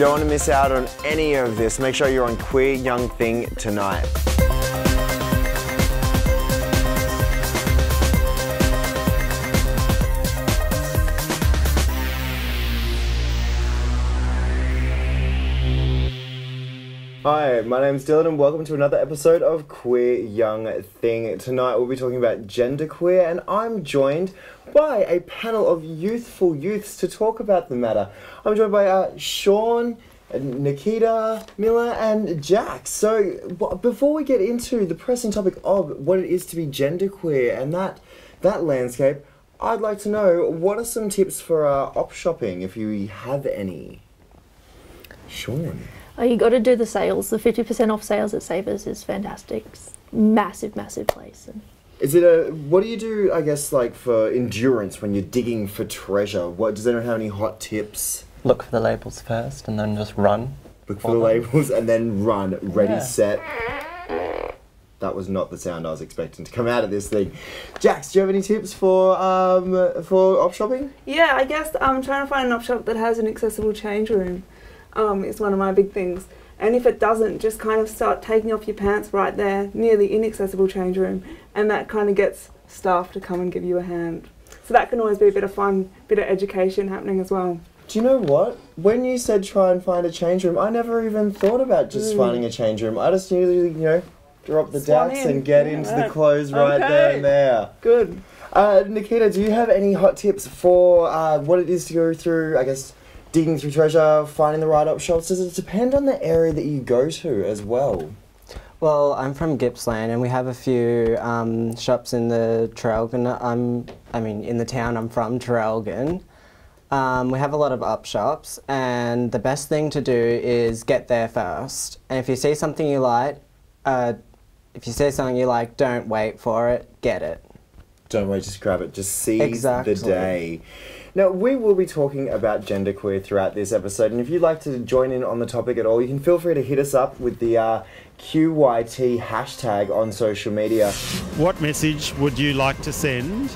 don't want to miss out on any of this, make sure you're on Queer Young Thing tonight. Hi, my name's Dylan and welcome to another episode of Queer Young Thing. Tonight we'll be talking about genderqueer and I'm joined by a panel of youthful youths to talk about the matter. I'm joined by Sean, Nikita, Miller and Jack. So before we get into the pressing topic of what it is to be genderqueer and that landscape, I'd like to know what are some tips for op shopping if you have any? Sean. Oh, you got to do the sales. The 50% off sales at Savers is fantastic. Massive, massive place. Is it what do you do, I guess, like for endurance when you're digging for treasure? Does anyone have any hot tips? Look for the labels first and then just run. Look for the labels and then run. Ready, set. That was not the sound I was expecting to come out of this thing. Jax, do you have any tips for op shopping? Yeah, I guess I'm trying to find an op shop that has an accessible change room. It's one of my big things. And if it doesn't, just kind of start taking off your pants right there near the inaccessible change room, and that kind of gets staff to come and give you a hand. So that can always be a bit of fun, bit of education happening as well. Do you know what? When you said try and find a change room, I never even thought about just finding a change room. I just usually, drop the dacks and get into the clothes right there and there. Good. Nikita, do you have any hot tips for what it is to go through, I guess, digging through treasure, finding the right op shops? Does it depend on the area that you go to as well? Well, I'm from Gippsland and we have a few shops in the Traralgon. In the town I'm from, Traralgon. We have a lot of op shops and the best thing to do is get there first. And if you see something you like, don't wait for it, get it. Don't wait, just grab it. Just seize the day. Now, we will be talking about genderqueer throughout this episode, and if you'd like to join in on the topic at all, you can feel free to hit us up with the QYT hashtag on social media. What message would you like to send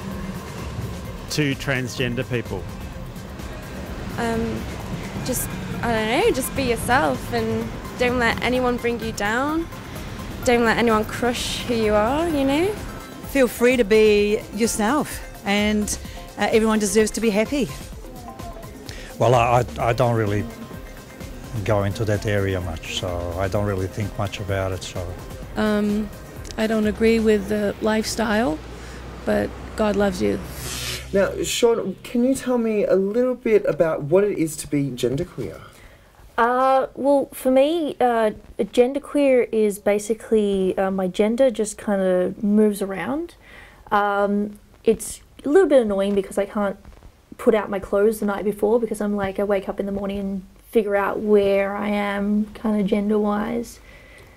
to transgender people? Just be yourself and don't let anyone bring you down. Don't let anyone crush who you are, Feel free to be yourself and everyone deserves to be happy. Well, I don't really go into that area much, so I don't really think much about it. So I don't agree with the lifestyle, but God loves you. Now, Sean, can you tell me a little bit about what it is to be genderqueer? Well, for me, genderqueer is basically my gender just kind of moves around. It's a little bit annoying because I can't put out my clothes the night before because I wake up in the morning and figure out where I am kind of gender-wise.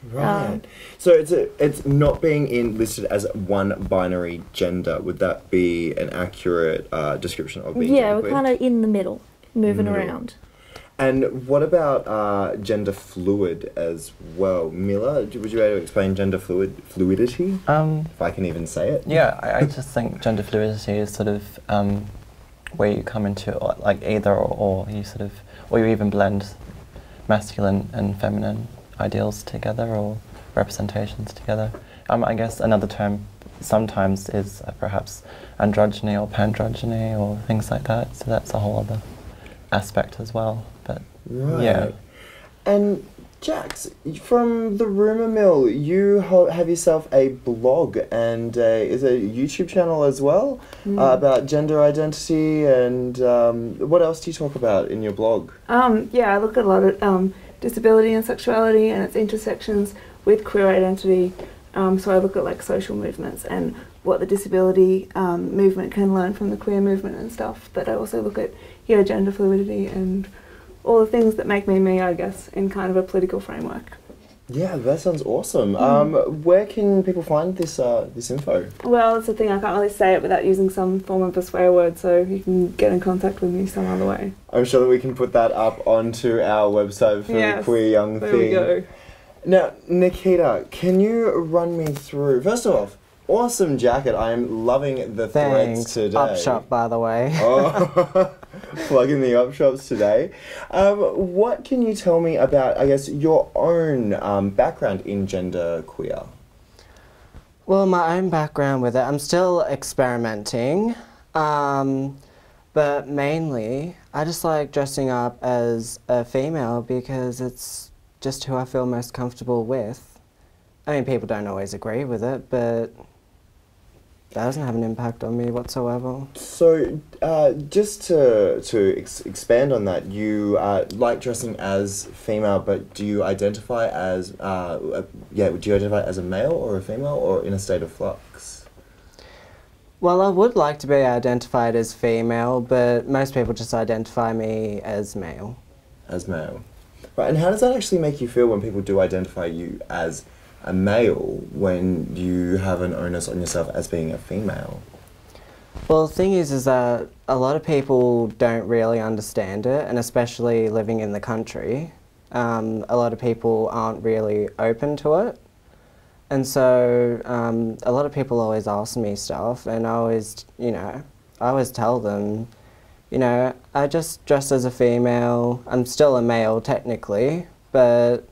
Right. So it's not being listed as one binary gender. Would that be an accurate description of being Yeah, genderqueer? we're kind of in the middle, moving around. And what about gender fluid as well? Miller, would you be able to explain gender fluidity? If I can even say it. Yeah, I just think gender fluidity is sort of where you come into like either or you even blend masculine and feminine ideals together or representations together. I guess another term sometimes is perhaps androgyny or pandrogyny or things like that. So that's a whole other aspect as well. But right. Yeah. And Jax, from the Rumour Mill, you have yourself a blog and is a YouTube channel as well about gender identity and what else do you talk about in your blog? Yeah, I look at a lot of disability and sexuality and its intersections with queer identity. So I look at social movements and what the disability movement can learn from the queer movement and stuff. But I also look at gender fluidity and all the things that make me me, I guess, in kind of a political framework. Yeah, that sounds awesome. Where can people find this info? Well, it's a thing, I can't really say it without using some form of a swear word, so you can get in contact with me some other way. I'm sure that we can put that up onto our website for the Queer Young Thing. There we go. Now, Nikita, can you run me through, first off, awesome jacket. I am loving the threads today. Up shop, by the way. Oh. plugging the op shops today. What can you tell me about, I guess, your own background in genderqueer? Well, my own background with it, I'm still experimenting, but mainly I just like dressing up as a female because it's just who I feel most comfortable with. I mean, people don't always agree with it, but that doesn't have an impact on me whatsoever. So, just to expand on that, you like dressing as female, but do you identify as do you identify as a male or a female, or in a state of flux? Well, I would like to be identified as female, but most people just identify me as male. As male. Right, and how does that actually make you feel when people do identify you as a male when you have an onus on yourself as being a female? Well, the thing is that a lot of people don't really understand it, and especially living in the country, a lot of people aren't really open to it. And so a lot of people always ask me stuff, and I always tell them, I just dress as a female. I'm still a male technically, but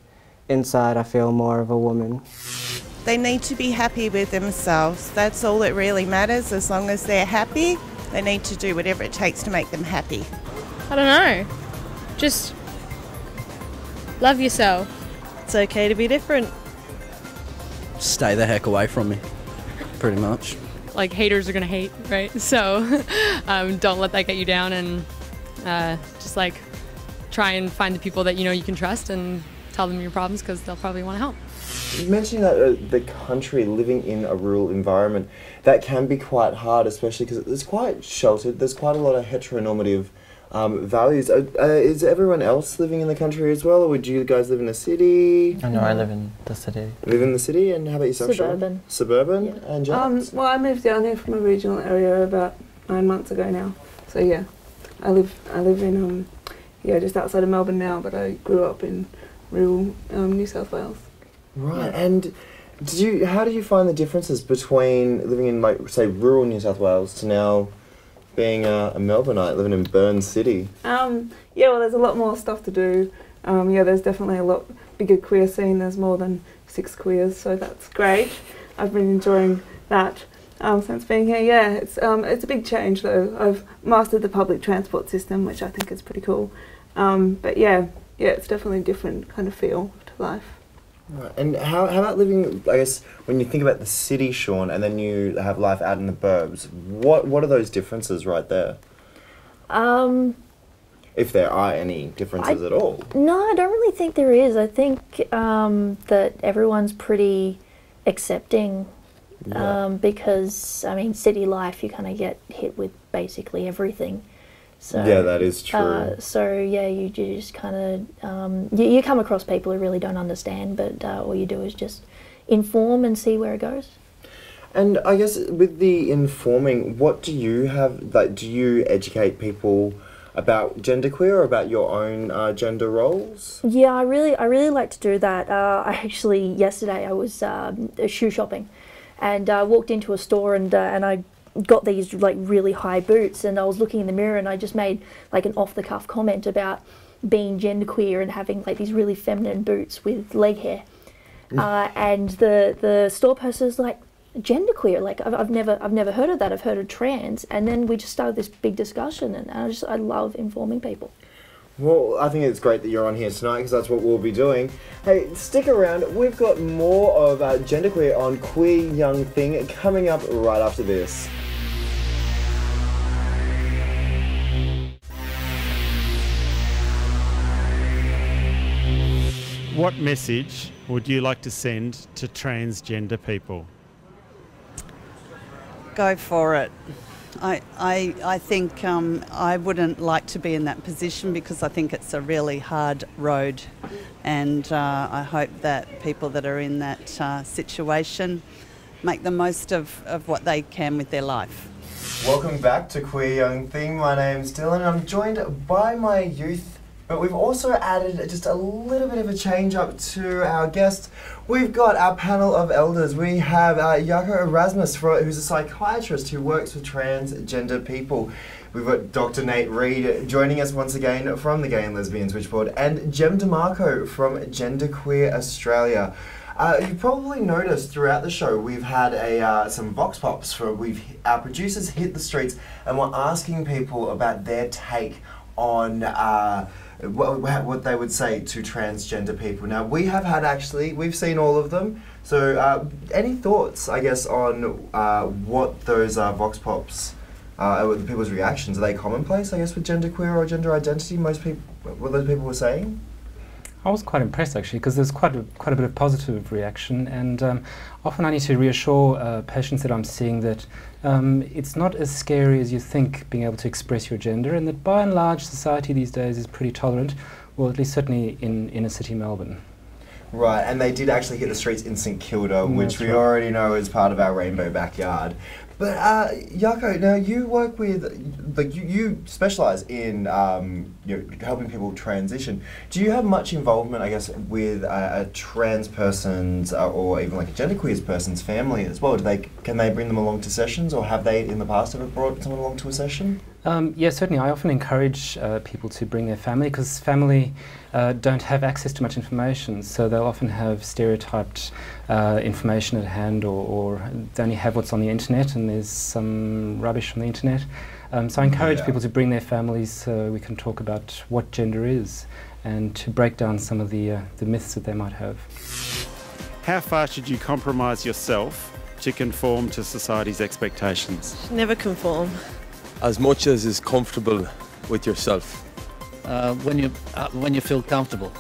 inside I feel more of a woman. They need to be happy with themselves. That's all that really matters. As long as they're happy, they need to do whatever it takes to make them happy. I don't know. Just love yourself. It's okay to be different. Stay the heck away from me, pretty much. Like, haters are gonna hate, right? So don't let that get you down, and just like try and find the people that you can trust and tell them your problems, because they'll probably want to help. You mentioned that the country, living in a rural environment, that can be quite hard, especially because it's quite sheltered. There's quite a lot of heteronormative values. Is everyone else living in the country as well, or would you guys live in the city? No, I live in the city. Live in the city, and how about yourself, Suburban. Sean? Suburban? Yeah. And Jax? Well, I moved down here from a regional area about 9 months ago now. So yeah, I live in just outside of Melbourne now, but I grew up in rural New South Wales. Right, and how do you find the differences between living in, like, say, rural New South Wales to now being a Melbourneite living in Burn City? Well, there's a lot more stuff to do. There's definitely a lot bigger queer scene. There's more than 6 queers, so that's great. I've been enjoying that since being here. Yeah, it's a big change though. I've mastered the public transport system, which I think is pretty cool. But yeah, it's definitely a different kind of feel to life. Right. And how about living, I guess, when you think about the city, Sean, and then you have life out in the burbs, what are those differences right there? If there are any differences at all? No, I don't really think there is. I think that everyone's pretty accepting because, I mean, city life, you kind of get hit with basically everything. So, yeah, that is true. You just kind of, you come across people who really don't understand, but all you do is just inform and see where it goes. And I guess with the informing, what do you have, like, do you educate people about genderqueer or about your own gender roles? Yeah, I really like to do that. Yesterday I was shoe shopping, and I walked into a store and I got these like really high boots, and I was looking in the mirror and I just made like an off-the-cuff comment about being genderqueer and having like these really feminine boots with leg hair. And the store person was like, genderqueer, like I've never heard of that. I've heard of trans, and then we just started this big discussion, and I love informing people. Well, I think it's great that you're on here tonight, because that's what we'll be doing. Hey, stick around. We've got more of genderqueer on Queer Young Thing coming up right after this. What message would you like to send to transgender people? Go for it. I think I wouldn't like to be in that position, because I think it's a really hard road, and I hope that people that are in that situation make the most of what they can with their life. Welcome back to Queer Young Thing. My name's Dylan, and I'm joined by my youth But we've also added just a little bit of a change up to our guests. We've got our panel of elders. We have Jaco Erasmus, who's a psychiatrist who works with transgender people. We've got Dr. Nate Reid joining us once again from the Gay and Lesbian Switchboard, and Jem DeMarco from Genderqueer Australia. You've probably noticed throughout the show we've had some Vox Pops. Our producers hit the streets and we're asking people about their take on what they would say to transgender people. Now we've seen all of them. So any thoughts, I guess, on what those Vox Pops, the people's reactions, are they commonplace, I guess, with genderqueer or gender identity? Most people, what those people were saying? I was quite impressed actually, because there's quite a bit of positive reaction, and often I need to reassure patients that I'm seeing that it's not as scary as you think being able to express your gender, and that by and large society these days is pretty tolerant, well, at least certainly in inner city Melbourne. Right, and they did actually hit the streets in St Kilda, which we already know is part of our rainbow backyard. But Jaco, now you work with, you specialise in helping people transition. Do you have much involvement, I guess, with a trans person's or even like a genderqueer person's family as well? Can they bring them along to sessions, or have they in the past ever brought someone along to a session? Yeah, certainly. I often encourage people to bring their family, because family don't have access to much information, so they'll often have stereotyped information at hand, or they only have what's on the internet, and there's some rubbish on the internet. So I encourage people to bring their families so we can talk about what gender is, and to break down some of the myths that they might have. How far should you compromise yourself to conform to society's expectations? Never conform. As much as is comfortable with yourself. When you feel comfortable.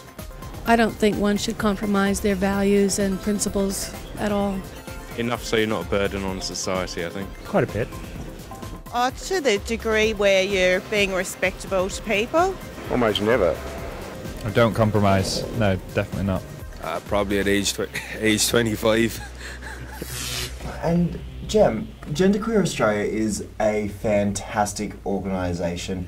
I don't think one should compromise their values and principles at all. Enough so you're not a burden on society, I think. Quite a bit. To the degree where you're being respectable to people. Almost never. I don't compromise. No, definitely not. Probably at age 25. And Jem, Genderqueer Australia is a fantastic organisation.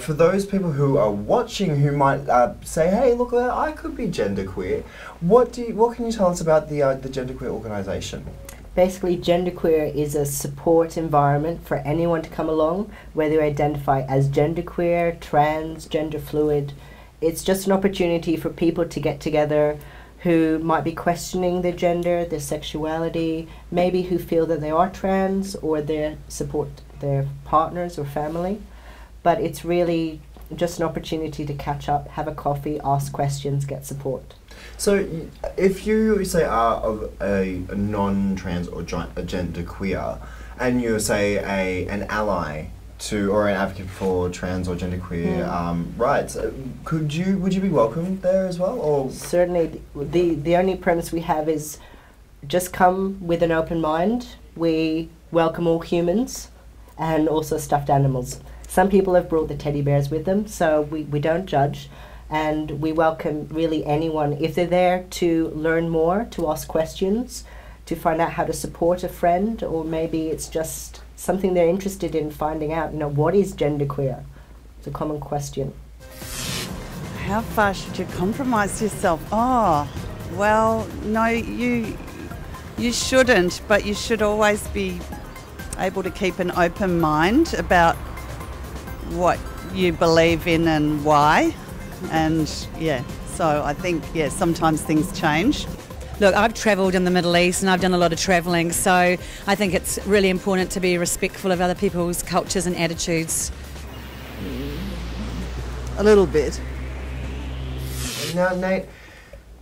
For those people who are watching who might say, hey, look, I could be genderqueer, what can you tell us about the Genderqueer organisation? Basically, Genderqueer is a support environment for anyone to come along, whether you identify as genderqueer, trans, gender fluid. It's just an opportunity for people to get together who might be questioning their gender, their sexuality, maybe who feel that they are trans, or they support their partners or family. But it's really just an opportunity to catch up, have a coffee, ask questions, get support. So if you say are a non-trans or a genderqueer, and you're say an ally to or an advocate for trans or genderqueer rights, would you be welcome there as well? Or certainly, the only premise we have is just come with an open mind. We welcome all humans and also stuffed animals. Some people have brought the teddy bears with them, so we don't judge, and we welcome really anyone if they're there to learn more, to ask questions, to find out how to support a friend, or maybe it's just something they're interested in finding out. What is genderqueer? It's a common question. How far should you compromise yourself? Oh, well, no, you shouldn't, but you should always be able to keep an open mind about what you believe in and why. And so I think, sometimes things change. Look, I've travelled in the Middle East and I've done a lot of travelling, so I think it's really important to be respectful of other people's cultures and attitudes. A little bit. Now, Nate,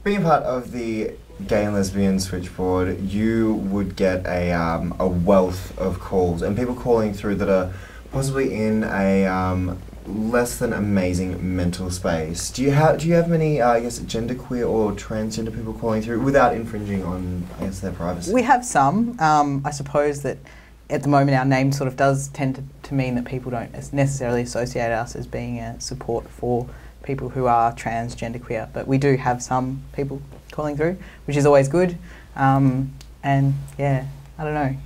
being part of the Gay and Lesbian Switchboard, you would get a wealth of calls, and people calling through that are possibly in a less than amazing mental space. Do you have many, I guess, genderqueer or transgender people calling through without infringing on, I guess, their privacy? We have some. I suppose that at the moment our name sort of does tend to mean that people don't necessarily associate us as being a support for people who are trans, genderqueer, but we do have some people calling through, which is always good. And yeah, I don't know.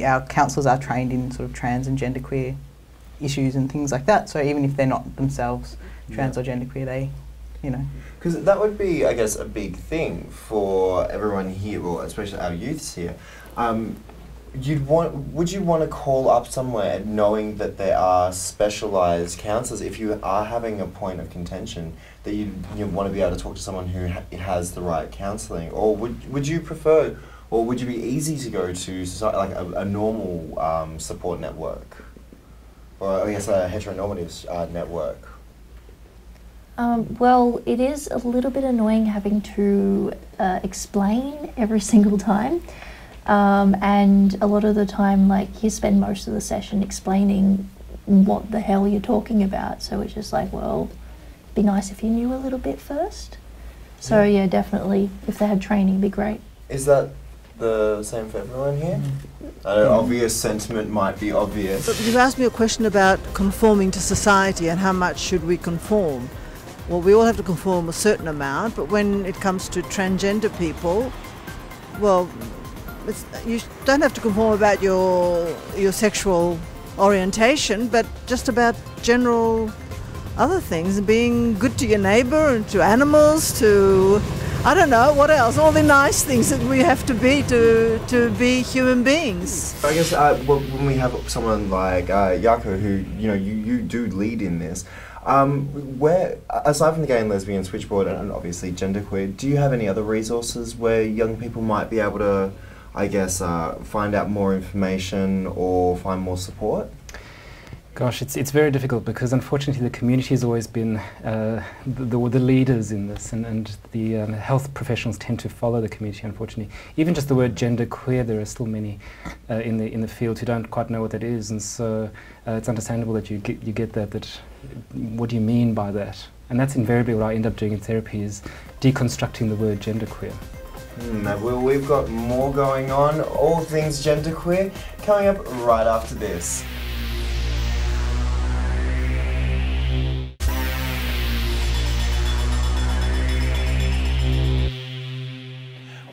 Our counsellors are trained in sort of trans and genderqueer issues and things like that. So even if they're not themselves trans or genderqueer, they, you know. Because that would be, I guess, a big thing for everyone here, or especially our youths here. Would you want to call up somewhere knowing that there are specialised counsellors if you are having a point of contention, that you want to be able to talk to someone who has the right counselling? Or would you prefer, or would you be easy to go to society, like a normal support network? Or I guess a heteronormative network? Well, it is a little bit annoying having to explain every single time. And a lot of the time, like, you spend most of the session explaining what the hell you're talking about. So it's just like, well, it'd be nice if you knew a little bit first. So yeah, definitely, if they had training, it'd be great. Is that the same for everyone here? I know obvious sentiment might be obvious. But you've asked me a question about conforming to society and how much should we conform. Well, we all have to conform a certain amount, but when it comes to transgender people, well, you don't have to conform about your sexual orientation, but just about general other things, being good to your neighbour and to animals, to, I don't know, what else, all the nice things that we have to be to be human beings. I guess when we have someone like Yako, who, you know, you do lead in this, where, aside from the gay and lesbian switchboard and obviously genderqueer, do you have any other resources where young people might be able to, I guess, find out more information or find more support? Gosh, it's very difficult because unfortunately the community has always been the leaders in this, and the health professionals tend to follow the community, unfortunately. Even just the word genderqueer, there are still many in the field who don't quite know what that is, and so it's understandable that you get that what do you mean by that? And that's invariably what I end up doing in therapy, is deconstructing the word genderqueer. Well, we've got more going on, all things genderqueer, coming up right after this.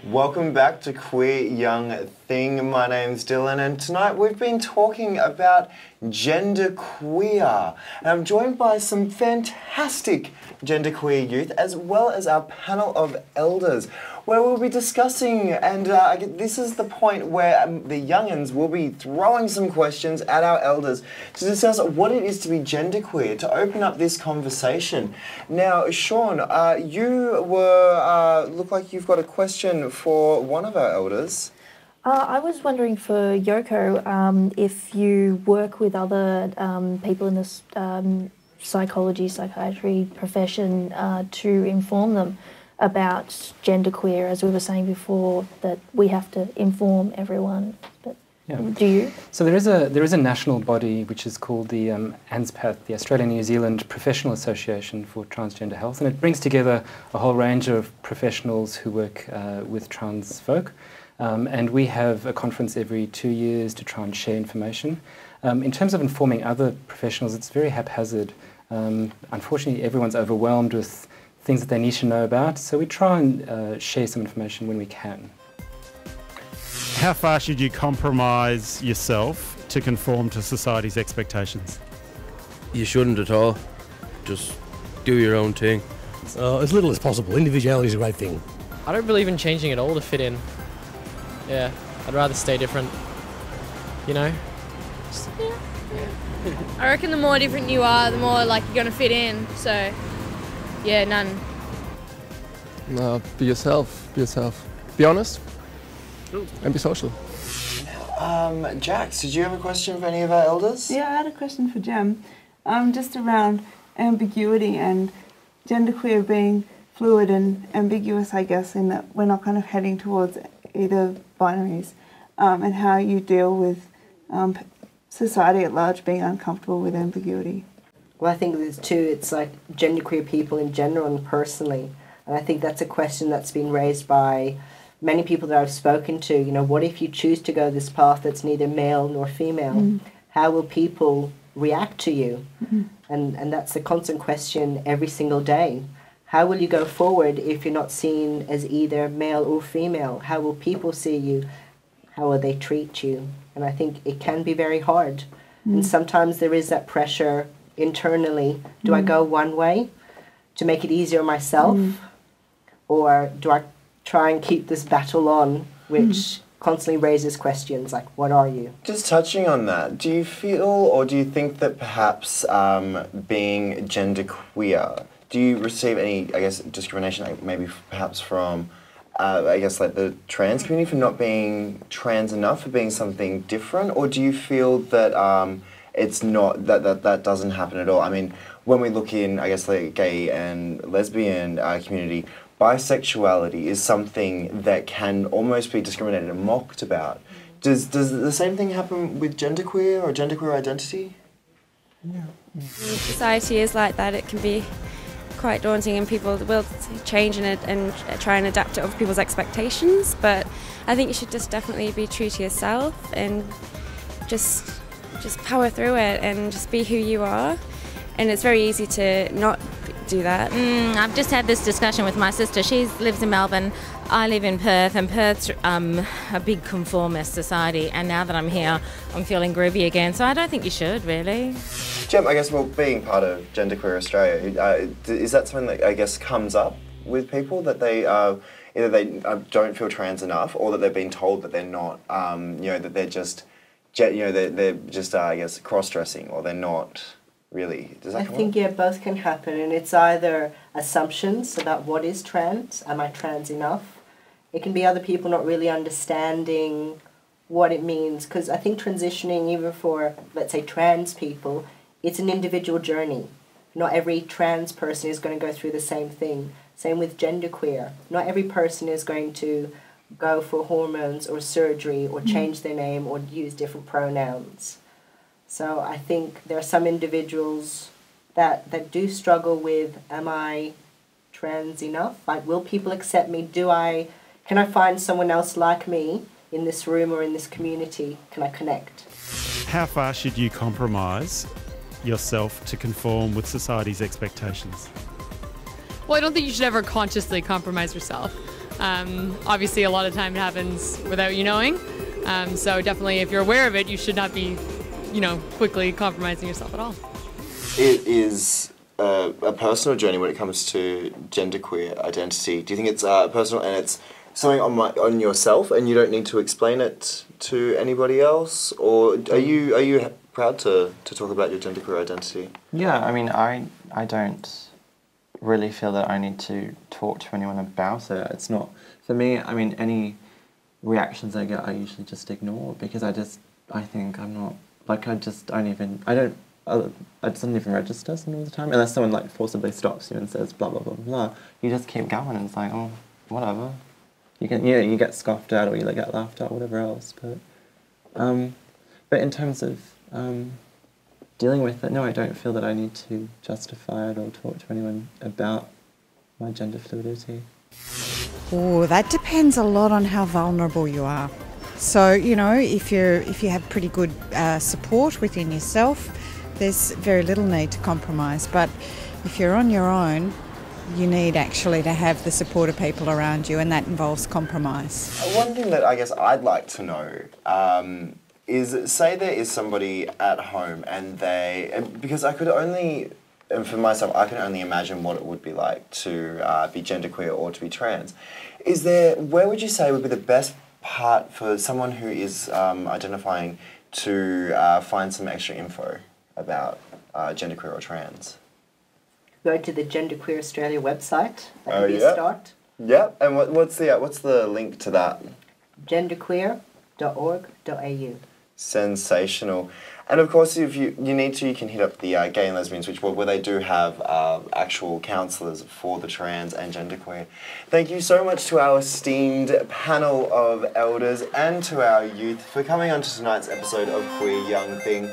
Welcome back to Queer Young Thing. My name's Dylan, and tonight we've been talking about genderqueer. And I'm joined by some fantastic genderqueer youth, as well as our panel of elders, where we'll be discussing, and this is the point where the young'uns will be throwing some questions at our elders to discuss what it is to be genderqueer, to open up this conversation. Now, Sean, you look like you've got a question for one of our elders. I was wondering for Yoko, if you work with other people in this psychology, psychiatry profession to inform them about genderqueer, as we were saying before, that we have to inform everyone. But do you? So there is a national body which is called the ANZPATH, the Australian New Zealand Professional Association for Transgender Health, and it brings together a whole range of professionals who work with trans folk. And we have a conference every 2 years to try and share information. In terms of informing other professionals, it's very haphazard. Unfortunately, everyone's overwhelmed with things that they need to know about, so we try and share some information when we can. How far should you compromise yourself to conform to society's expectations? You shouldn't at all. Just do your own thing. As little as possible. Individuality is a great thing. I don't believe in changing at all to fit in. Yeah, I'd rather stay different, you know? I reckon the more different you are, the more like you're gonna fit in, so yeah, none. No, be yourself, be honest, and be social. Jax, did you have a question for any of our elders? Yeah, I had a question for Jem, just around ambiguity and genderqueer being fluid and ambiguous, I guess, in that we're not kind of heading towards either binaries, and how you deal with society at large being uncomfortable with ambiguity. Well, I think there's two. It's like genderqueer people in general and personally. And I think that's a question that's been raised by many people that I've spoken to. You know, what if you choose to go this path that's neither male nor female? How will people react to you? And that's a constant question every single day. How will you go forward if you're not seen as either male or female? How will people see you? How will they treat you? And I think it can be very hard. And sometimes there is that pressure internally. Do I go one way to make it easier myself? Or do I try and keep this battle on, which constantly raises questions like, what are you? Just touching on that, do you feel or do you think that perhaps being genderqueer, do you receive any, I guess, discrimination, like maybe perhaps from, I guess, like the trans community for not being trans enough, for being something different? Or do you feel that it's not, that doesn't happen at all? I mean, when we look in, I guess, like gay and lesbian community, bisexuality is something that can almost be discriminated and mocked about. Does the same thing happen with genderqueer or genderqueer identity? Yeah. Society is like that. It can be quite daunting, and people will change in it and try and adapt to other people's expectations. But I think you should just definitely be true to yourself and just power through it and just be who you are. And it's very easy to not do that. I've just had this discussion with my sister. She lives in Melbourne. I live in Perth, and Perth's a big conformist society. And now that I'm here, I'm feeling groovy again. So I don't think you should, really. Jem, I guess, well, being part of Genderqueer Australia, is that something that I guess comes up with people, that they either they don't feel trans enough, or that they're being told that they're not, you know, that they're just, they're just I guess cross-dressing, or they're not. Really? Does that I think, yeah, both can happen, and it's either assumptions about what is trans, am I trans enough? It can be other people not really understanding what it means, because I think transitioning, even for, let's say, trans people, it's an individual journey. Not every trans person is going to go through the same thing. Same with genderqueer. Not every person is going to go for hormones or surgery or change their name or use different pronouns. So I think there are some individuals that do struggle with, am I trans enough? Like, will people accept me? Can I find someone else like me in this room or in this community? Can I connect? How far should you compromise yourself to conform with society's expectations? Well, I don't think you should ever consciously compromise yourself. Obviously, a lot of time it happens without you knowing. So definitely, if you're aware of it, you should not be quickly compromising yourself at all. It is a personal journey when it comes to genderqueer identity. Do you think it's personal and it's something on yourself, and you don't need to explain it to anybody else, or are you proud to talk about your genderqueer identity? Yeah, I mean, I don't really feel that I need to talk to anyone about it. It's not, for me, I mean, any reactions I get I usually just ignore, because I think I'm not, like, it doesn't even register some of the time, unless someone like forcibly stops you and says blah blah blah blah. You just keep going, and it's like, oh, whatever. You get scoffed at, or you get laughed at, whatever else. But in terms of dealing with it, no, I don't feel that I need to justify it or talk to anyone about my gender fluidity. Oh, that depends a lot on how vulnerable you are. So, if you have pretty good support within yourself, there's very little need to compromise. But if you're on your own, you need actually to have the support of people around you, and that involves compromise. One thing that I guess I'd like to know is, say there is somebody at home because I could only, and for myself, I can only imagine what it would be like to be genderqueer or to be trans. Where would you say would be the best part for someone who is identifying to find some extra info about genderqueer or trans? Go to the Genderqueer Australia website. That can be a start. Yep. And what's the link to that? Genderqueer.org.au. Sensational. And of course, if you need to, you can hit up the Gay and Lesbian Switchboard, where they do have actual counsellors for the trans and genderqueer. Thank you so much to our esteemed panel of elders and to our youth for coming on to tonight's episode of Queer Young Thing.